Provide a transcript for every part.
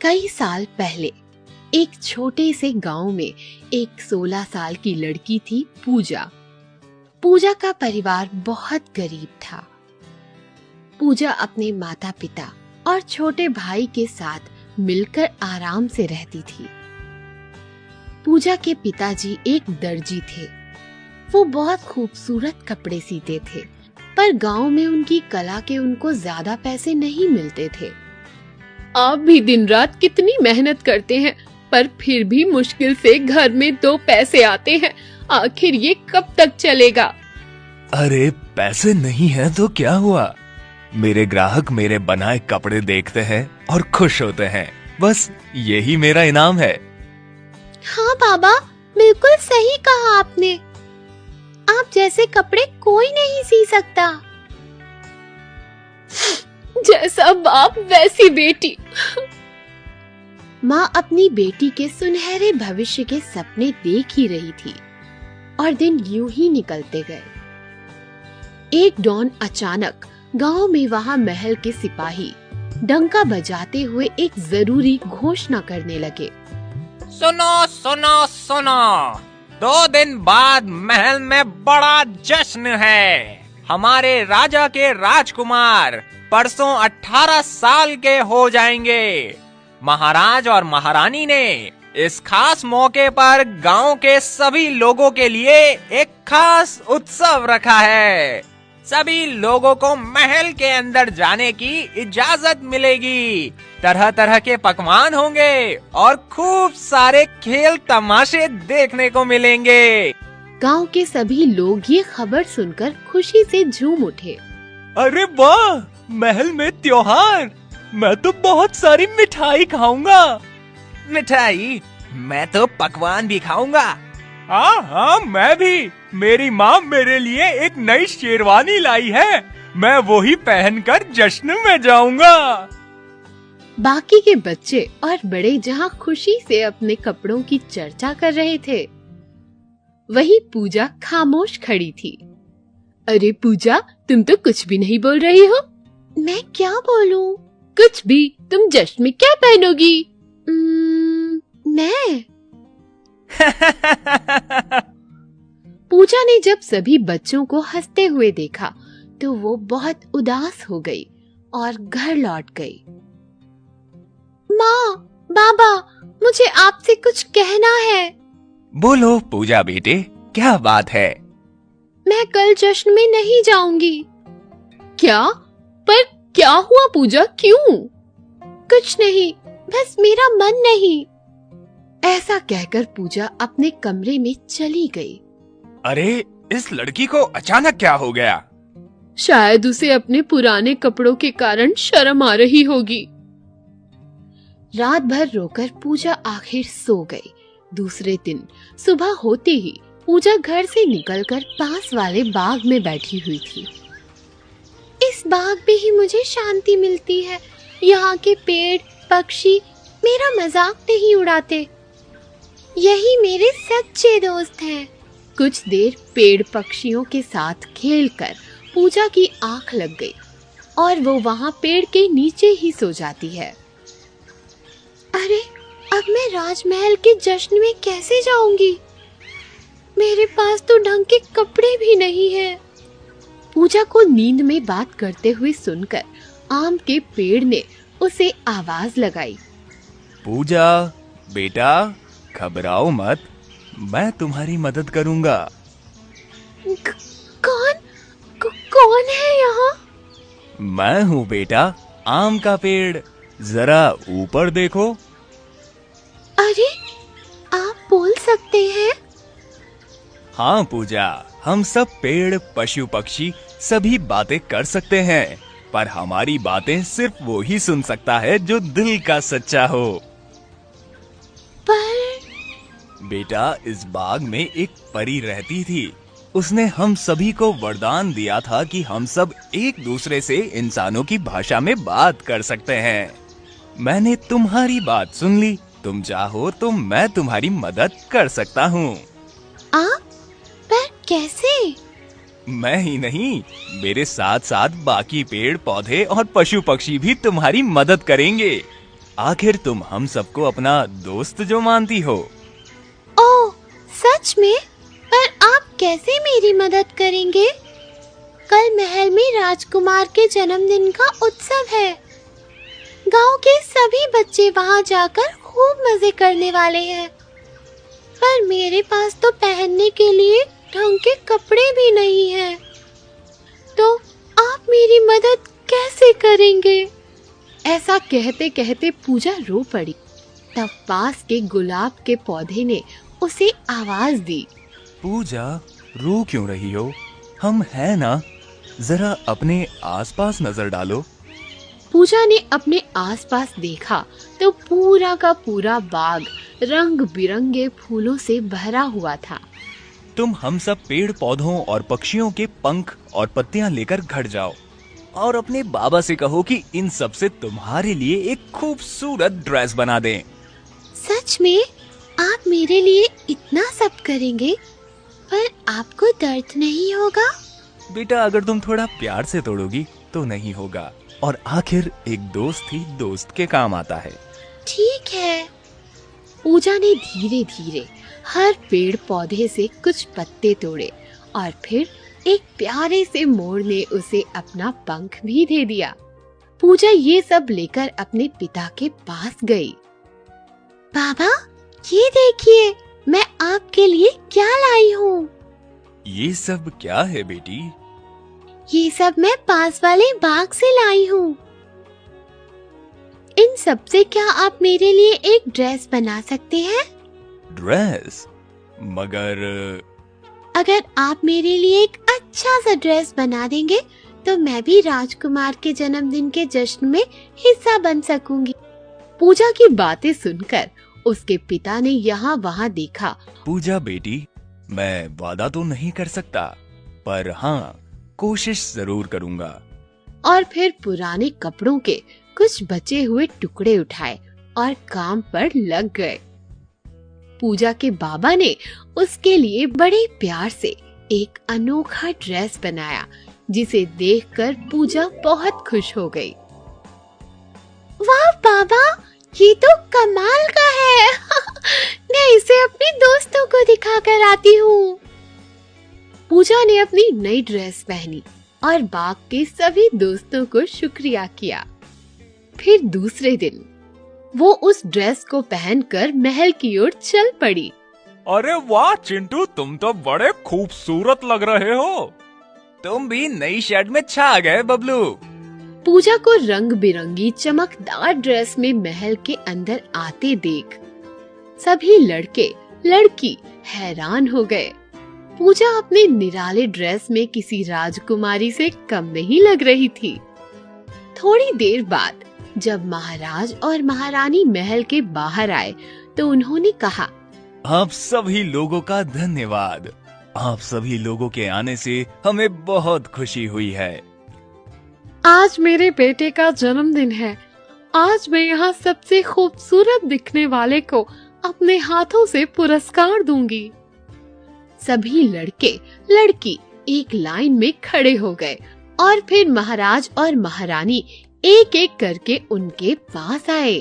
कई साल पहले एक छोटे से गांव में एक 16 साल की लड़की थी पूजा। पूजा का परिवार बहुत गरीब था। पूजा अपने माता पिता और छोटे भाई के साथ मिलकर आराम से रहती थी। पूजा के पिताजी एक दर्जी थे। वो बहुत खूबसूरत कपड़े सीते थे, पर गांव में उनकी कला के उनको ज्यादा पैसे नहीं मिलते थे। आप भी दिन रात कितनी मेहनत करते हैं, पर फिर भी मुश्किल से घर में 2 पैसे आते हैं। आखिर ये कब तक चलेगा? अरे पैसे नहीं है तो क्या हुआ? मेरे ग्राहक मेरे बनाए कपड़े देखते हैं और खुश होते हैं। बस यही मेरा इनाम है। हाँ बाबा, बिल्कुल सही कहा आपने। आप जैसे कपड़े कोई नहीं सी सकता। जैसा बाप वैसी बेटी। माँ अपनी बेटी के सुनहरे भविष्य के सपने देख ही रही थी और दिन यूं ही निकलते गए। एक डॉन अचानक गांव में वहां महल के सिपाही डंका बजाते हुए एक जरूरी घोषणा करने लगे। सुनो सुनो सुनो, 2 दिन बाद महल में बड़ा जश्न है। हमारे राजा के राजकुमार परसों 18 साल के हो जाएंगे। महाराज और महारानी ने इस खास मौके पर गांव के सभी लोगों के लिए एक खास उत्सव रखा है। सभी लोगों को महल के अंदर जाने की इजाजत मिलेगी। तरह तरह के पकवान होंगे और खूब सारे खेल तमाशे देखने को मिलेंगे। गांव के सभी लोग ये खबर सुनकर खुशी से झूम उठे। अरे वाह, महल में त्योहार! मैं तो बहुत सारी मिठाई खाऊंगा। मिठाई? मैं तो पकवान भी खाऊंगा। हाँ, मैं भी। मेरी माँ मेरे लिए एक नई शेरवानी लाई है। मैं वही पहनकर जश्न में जाऊंगा। बाकी के बच्चे और बड़े जहाँ खुशी से अपने कपड़ों की चर्चा कर रहे थे, वहीं पूजा खामोश खड़ी थी। अरे पूजा, तुम तो कुछ भी नहीं बोल रही हो। मैं क्या बोलूं? कुछ भी। तुम जश्न में क्या पहनोगी? मैं पूजा ने जब सभी बच्चों को हंसते हुए देखा तो वो बहुत उदास हो गई और घर लौट गई। माँ, बाबा, मुझे आपसे कुछ कहना है। बोलो पूजा बेटे, क्या बात है? मैं कल जश्न में नहीं जाऊंगी। क्या? पर क्या हुआ पूजा, क्यों? कुछ नहीं, बस मेरा मन नहीं। ऐसा कहकर पूजा अपने कमरे में चली गई। अरे, इस लड़की को अचानक क्या हो गया? शायद उसे अपने पुराने कपड़ों के कारण शर्म आ रही होगी। रात भर रोकर पूजा आखिर सो गई। दूसरे दिन सुबह होते ही पूजा घर से निकलकर पास वाले बाग में बैठी हुई थी। इस बाग में ही मुझे शांति मिलती है। यहाँ के पेड़ पक्षी मेरा मजाक नहीं उड़ाते। यही मेरे सच्चे दोस्त हैं। कुछ देर पेड़ पक्षियों के साथ खेलकर पूजा की आंख लग गई और वो वहाँ पेड़ के नीचे ही सो जाती है। अरे, अब मैं राजमहल के जश्न में कैसे जाऊंगी? मेरे पास तो ढंग के कपड़े भी नहीं हैं। पूजा को नींद में बात करते हुए सुनकर आम के पेड़ ने उसे आवाज लगाई। पूजा बेटा, घबराओ मत, मैं तुम्हारी मदद करूंगा। कौन है यहाँ? मैं हूँ बेटा, आम का पेड़। जरा ऊपर देखो। अरे, आप बोल सकते हैं? हाँ पूजा, हम सब पेड़ पशु पक्षी सभी बातें कर सकते हैं, पर हमारी बातें सिर्फ वो ही सुन सकता है जो दिल का सच्चा हो। पर बेटा, इस बाग में एक परी रहती थी। उसने हम सभी को वरदान दिया था कि हम सब एक दूसरे से इंसानों की भाषा में बात कर सकते हैं। मैंने तुम्हारी बात सुन ली। तुम चाहो तो मैं तुम्हारी मदद कर सकता हूँ। पर कैसे? मैं ही नहीं, मेरे साथ साथ बाकी पेड़ पौधे और पशु पक्षी भी तुम्हारी मदद करेंगे। आखिर तुम हम सबको अपना दोस्त जो मानती हो। ओह, सच में? पर आप कैसे मेरी मदद करेंगे? कल महल में राजकुमार के जन्मदिन का उत्सव है। गांव के सभी बच्चे वहां जाकर खूब मजे करने वाले हैं। पर मेरे पास तो पहनने के लिए ढंग के कपड़े भी नहीं हैं। तो आप मेरी मदद कैसे करेंगे? ऐसा कहते कहते पूजा रो पड़ी। तब पास के गुलाब के पौधे ने उसे आवाज दी। पूजा, रो क्यों रही हो? हम हैं ना, जरा अपने आसपास नजर डालो। पूजा ने अपने आसपास देखा तो पूरा का पूरा बाग रंग बिरंगे फूलों से भरा हुआ था। तुम हम सब पेड़ पौधों और पक्षियों के पंख और पत्तियां लेकर घर जाओ और अपने बाबा से कहो कि इन सब से तुम्हारे लिए एक खूबसूरत ड्रेस बना दें। सच में? आप मेरे लिए इतना सब करेंगे? पर आपको दर्द नहीं होगा? बेटा, अगर तुम थोड़ा प्यार से तोड़ोगी तो नहीं होगा, और आखिर एक दोस्त ही दोस्त के काम आता है। ठीक है। पूजा ने धीरे धीरे हर पेड़ पौधे से कुछ पत्ते तोड़े और फिर एक प्यारे से मोर ने उसे अपना पंख भी दे दिया। पूजा ये सब लेकर अपने पिता के पास गई। बाबा, ये देखिए, मैं आपके लिए क्या लाई हूँ। ये सब क्या है बेटी? ये सब मैं पास वाले बाग से लाई हूँ। इन सब से क्या आप मेरे लिए एक ड्रेस बना सकते हैं? ड्रेस? मगर अगर आप मेरे लिए एक अच्छा सा ड्रेस बना देंगे तो मैं भी राजकुमार के जन्मदिन के जश्न में हिस्सा बन सकूंगी। पूजा की बातें सुनकर उसके पिता ने यहाँ वहाँ देखा। पूजा बेटी, मैं वादा तो नहीं कर सकता, पर हाँ, कोशिश जरूर करूंगा। और फिर पुराने कपड़ों के कुछ बचे हुए टुकड़े उठाए और काम पर लग गए। पूजा के बाबा ने उसके लिए बड़े प्यार से एक अनोखा ड्रेस बनाया, जिसे देखकर पूजा बहुत खुश हो गई। वाह बाबा, ये तो कमाल का है। मैं इसे अपने दोस्तों को दिखा कर आती हूँ। पूजा ने अपनी नई ड्रेस पहनी और बाग के सभी दोस्तों को शुक्रिया किया। फिर दूसरे दिन वो उस ड्रेस को पहनकर महल की ओर चल पड़ी। अरे वाह चिंटू, तुम तो बड़े खूबसूरत लग रहे हो। तुम भी नई शर्ट में छा गए बबलू। पूजा को रंग बिरंगी चमकदार ड्रेस में महल के अंदर आते देख सभी लड़के लड़की हैरान हो गए। पूजा अपने निराले ड्रेस में किसी राजकुमारी से कम नहीं लग रही थी। थोड़ी देर बाद जब महाराज और महारानी महल के बाहर आए तो उन्होंने कहा, आप सभी लोगों का धन्यवाद। आप सभी लोगों के आने से हमें बहुत खुशी हुई है। आज मेरे बेटे का जन्मदिन है। आज मैं यहाँ सबसे खूबसूरत दिखने वाले को अपने हाथों से पुरस्कार दूंगी। सभी लड़के लड़की एक लाइन में खड़े हो गए और फिर महाराज और महारानी एक एक करके उनके पास आए।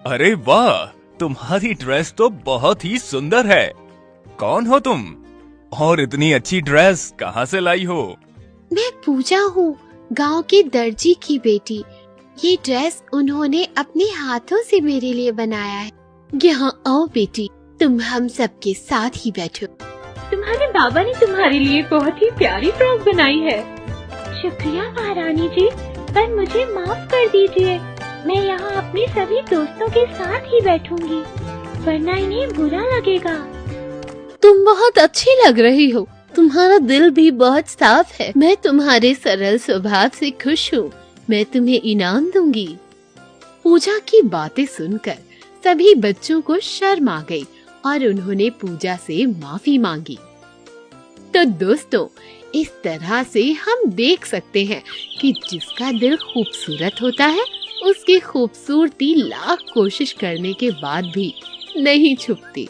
अरे वाह, तुम्हारी ड्रेस तो बहुत ही सुंदर है। कौन हो तुम? और इतनी अच्छी ड्रेस कहाँ से लाई हो? मैं पूजा हूँ, गांव के दर्जी की बेटी। ये ड्रेस उन्होंने अपने हाथों से मेरे लिए बनाया है। यहाँ आओ बेटी, तुम हम सबके साथ ही बैठो। तुम्हारे बाबा ने तुम्हारे लिए बहुत ही प्यारी फ्रॉक बनाई है। शुक्रिया महारानी जी, पर मुझे माफ कर दीजिए। मैं यहाँ अपने सभी दोस्तों के साथ ही बैठूंगी, वरना इन्हें बुरा लगेगा। तुम बहुत अच्छी लग रही हो। तुम्हारा दिल भी बहुत साफ है। मैं तुम्हारे सरल स्वभाव से खुश हूँ। मैं तुम्हें इनाम दूंगी। पूजा की बातें सुनकर सभी बच्चों को शर्म आ गई और उन्होंने पूजा से माफी मांगी। तो दोस्तों, इस तरह से हम देख सकते हैं कि जिसका दिल खूबसूरत होता है उसकी खूबसूरती लाख कोशिश करने के बाद भी नहीं छुपती।